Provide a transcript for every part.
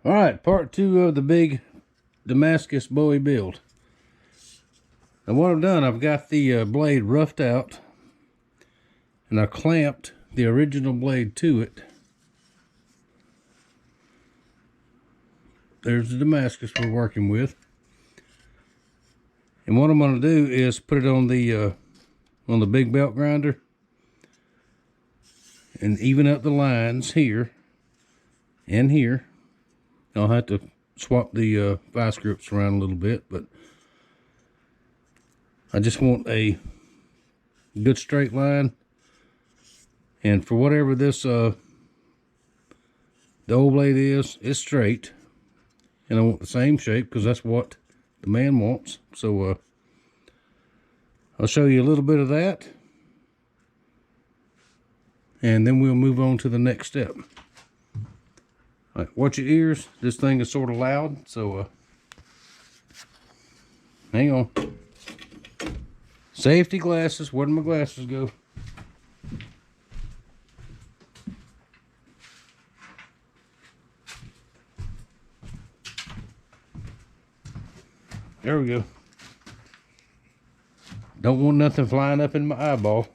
All right, part 2 of the big Damascus Bowie build. And what I've done, I've got the blade roughed out, and I clamped the original blade to it. There's the Damascus we're working with. And what I'm going to do is put it on the big belt grinder and even up the lines here and here. I'll have to swap the vice grips around a little bit, but I just want a good straight line. And for whatever this the old blade is, it's straight, and I want the same shape because that's what the man wants. So I'll show you a little bit of that, and then we'll move on to the next step. All right, watch your ears. This thing is sort of loud, so hang on. Safety glasses. Where did my glasses go? There we go. Don't want nothing flying up in my eyeball.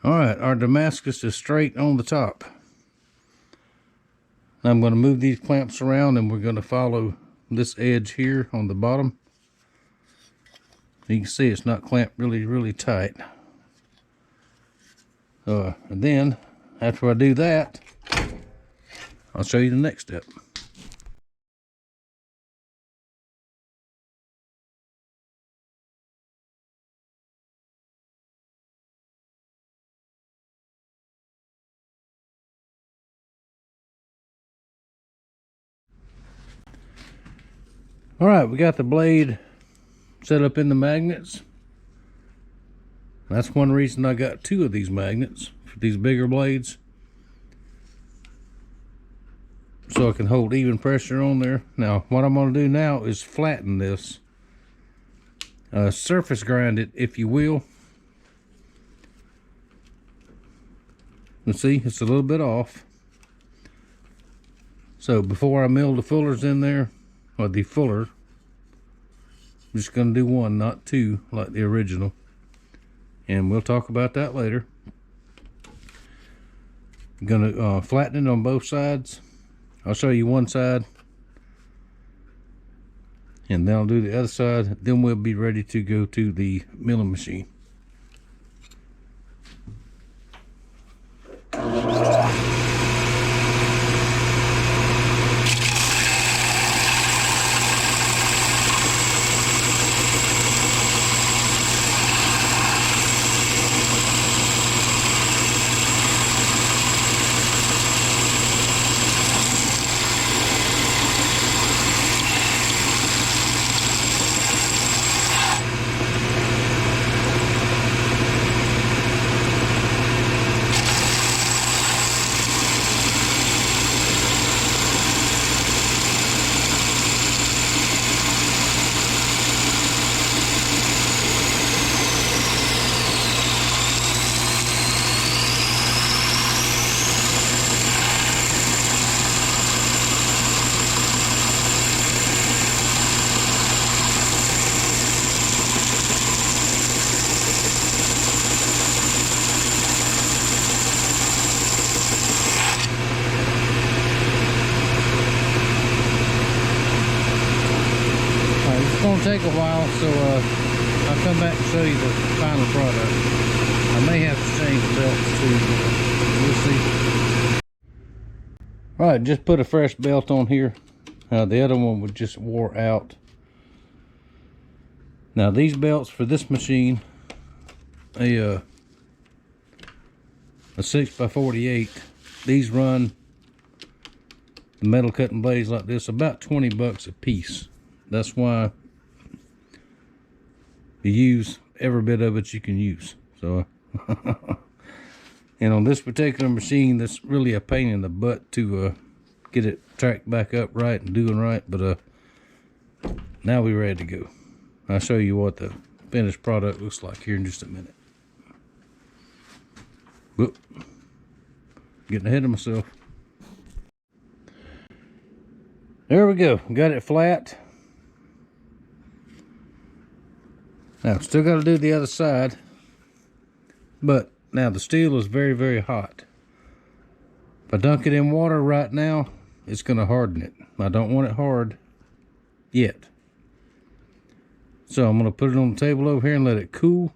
Alright, our Damascus is straight on the top. I'm going to move these clamps around, and we're going to follow this edge here on the bottom. You can see it's not clamped really tight. And then, after I do that, I'll show you the next step. All right, we got the blade set up in the magnets. That's one reason I got 2 of these magnets for these bigger blades, so I can hold even pressure on there. Now, what I'm going to do now is flatten this, surface grind it, if you will. You see, it's a little bit off. So before I mill the fullers in there, or the fuller, I'm just going to do 1, not 2 like the original, and we'll talk about that later. I'm going to flatten it on both sides. I'll show you one side, and then I'll do the other side. Then we'll be ready to go to the milling machine. It's going to take a while, so I'll come back and show you the final product. I may have to change the belts too. We'll see. Alright, just put a fresh belt on here. The other one was just wore out. Now these belts for this machine, a 6x48, these run the metal cutting blades like this about 20 bucks a piece. That's why you use every bit of it you can use. So and on this particular machine, that's really a pain in the butt to get it tracked back up right and doing right. But now we're ready to go. I'll show you what the finished product looks like here in just a minute. Whoop. Getting ahead of myself. There we go. Got it flat. Now, still got to do the other side. But now the steel is very, very hot. If I dunk it in water right now, it's going to harden it. I don't want it hard yet. So I'm going to put it on the table over here and let it cool.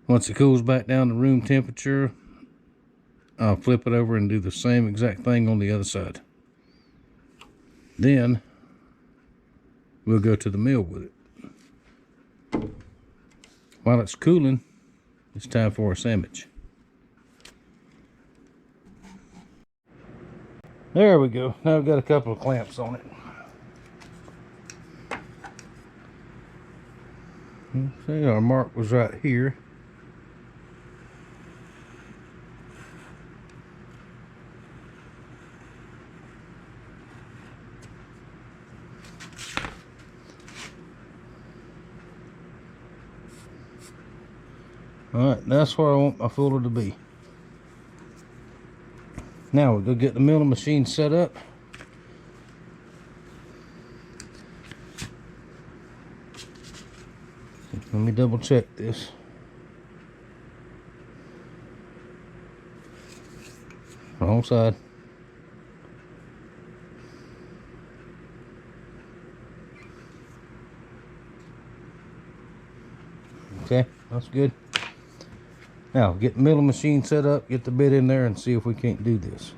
Once it cools back down to room temperature, I'll flip it over and do the same exact thing on the other side. Then we'll go to the mill with it. While it's cooling, it's time for a sandwich. There we go. Now we've got a couple of clamps on it. See, our mark was right here. Alright, that's where I want my fuller to be. Now we'll go get the milling machine set up. Let me double check this. Wrong side. Okay, that's good. Now get the milling machine set up, get the bit in there, and see if we can't do this.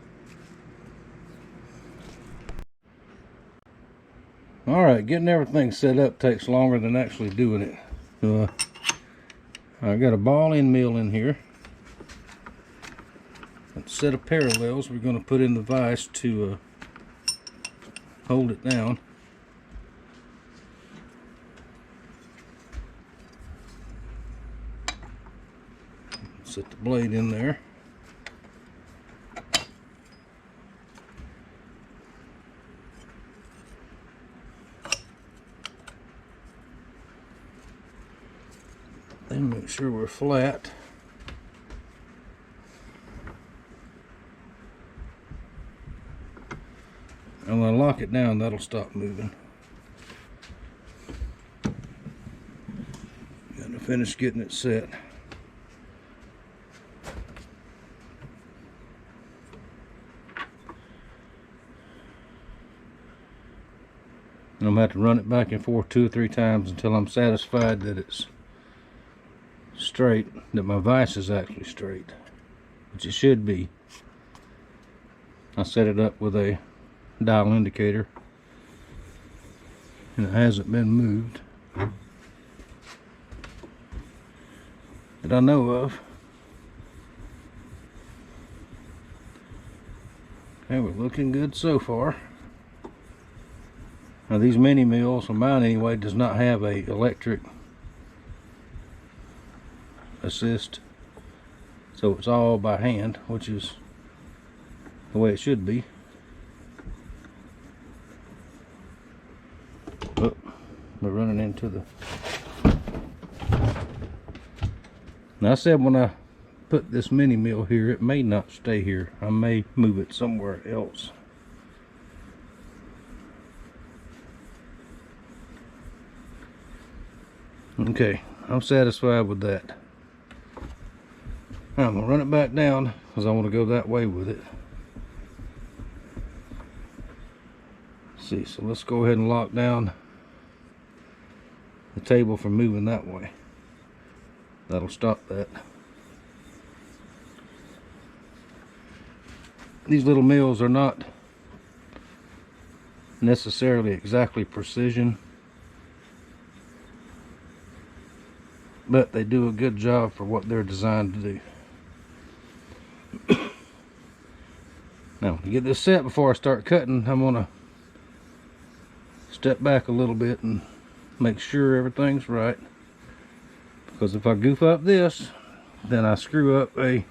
Alright, getting everything set up takes longer than actually doing it. So, I got a ball end mill in here. A set of parallels we're going to put in the vise to hold it down. Set the blade in there. Then make sure we're flat. And when I lock it down, that'll stop moving. Got to finish getting it set. And I'm going to have to run it back and forth 2 or 3 times until I'm satisfied that it's straight, that my vise is actually straight, which it should be. I set it up with a dial indicator and it hasn't been moved that I know of. Okay, we're looking good so far. Now these mini mills, or mine anyway, does not have a electric assist, so it's all by hand, which is the way it should be. Oh, we're running into the... Now I said when I put this mini mill here, it may not stay here. I may move it somewhere else. Okay, I'm satisfied with that. Now I'm gonna run it back down because I want to go that way with it. Let's see, so let's go ahead and lock down the table from moving that way. That'll stop that. These little mills are not necessarily exactly precision, but they do a good job for what they're designed to do. Now, to get this set before I start cutting, I'm gonna step back a little bit and make sure everything's right, because if I goof up this, then I screw up a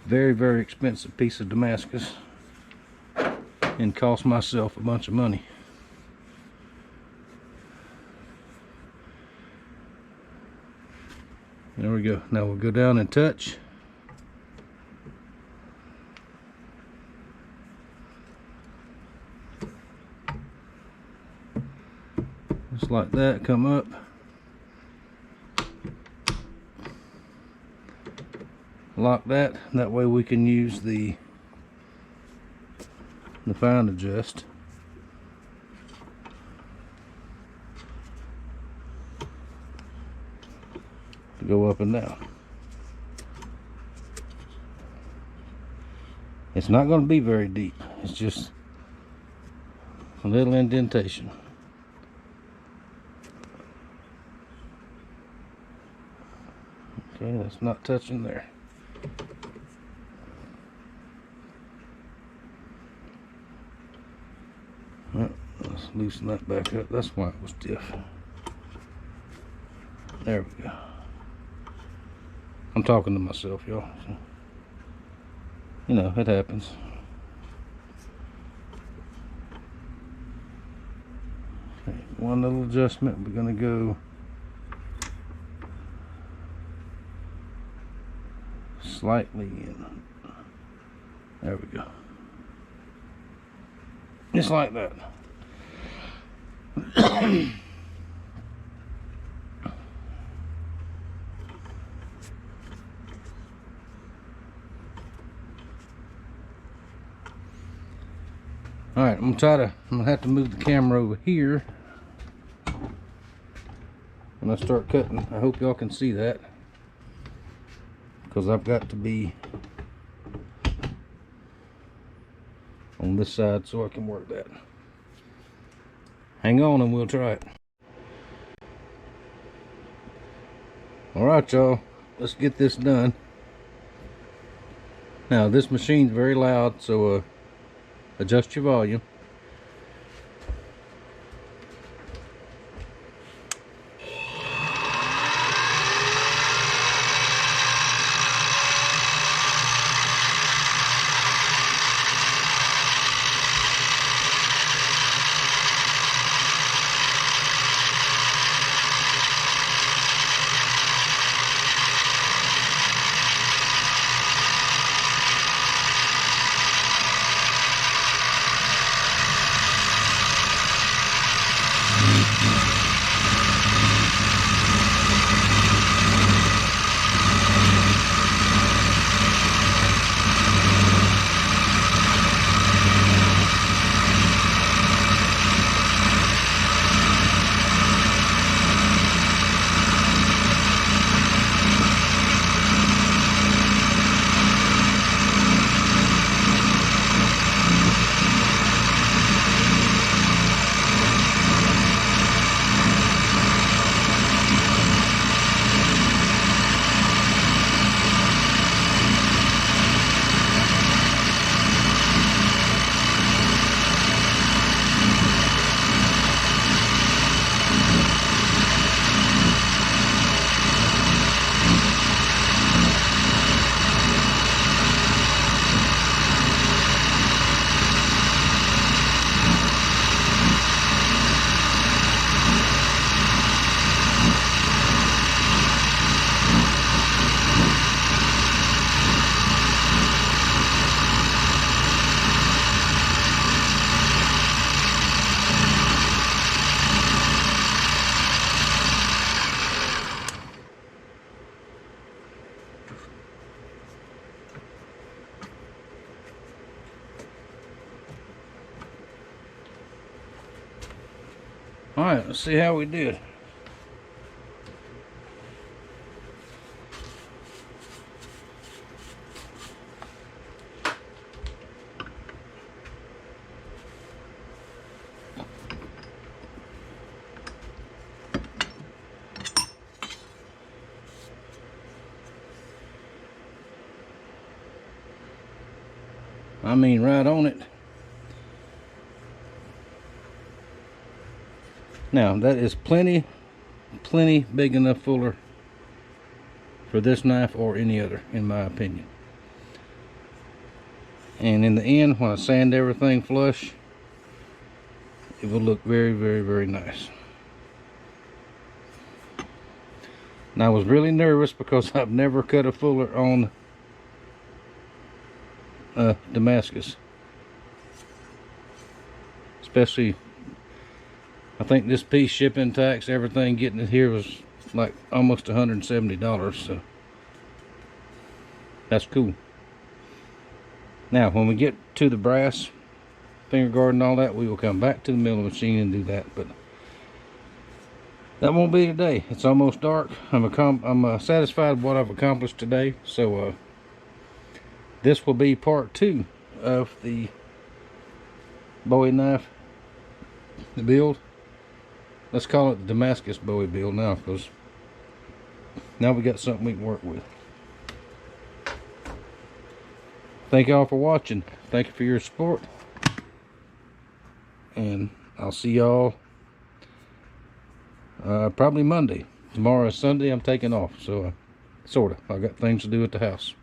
very, very expensive piece of Damascus and cost myself a bunch of money. There we go. Now we'll go down and touch. Just like that, come up. Lock that. That way we can use the fine adjust. To go up and down. It's not going to be very deep. It's just a little indentation. Okay, that's not touching there. Well, let's loosen that back up. That's why it was stiff. There we go. I'm talking to myself, y'all. So, you know, it happens. Okay, one little adjustment. We're gonna go slightly in. There we go. Just like that. Alright, I'm gonna have to move the camera over here when I start cutting. I hope y'all can see that, because I've got to be on this side so I can work that. Hang on and we'll try it. Alright, y'all, let's get this done. Now this machine's very loud, so adjust your volume. Alright, let's see how we did. I mean, right on it. Now, that is plenty big enough fuller for this knife or any other, in my opinion. And in the end, when I sand everything flush, it will look very, very, very nice. And I was really nervous because I've never cut a fuller on Damascus. Especially, I think this piece, shipping, tax, everything getting it here was like almost $170, so that's cool. Now, when we get to the brass, finger guard and all that, we will come back to the milling machine and do that, but that won't be today. It's almost dark. I'm satisfied with what I've accomplished today, so this will be part 2 of the Bowie knife, the build. Let's call it the Damascus Bowie build now, because now we got something we can work with. Thank y'all for watching. Thank you for your support. And I'll see y'all probably Monday. Tomorrow is Sunday. I'm taking off, so sorta. I got things to do at the house.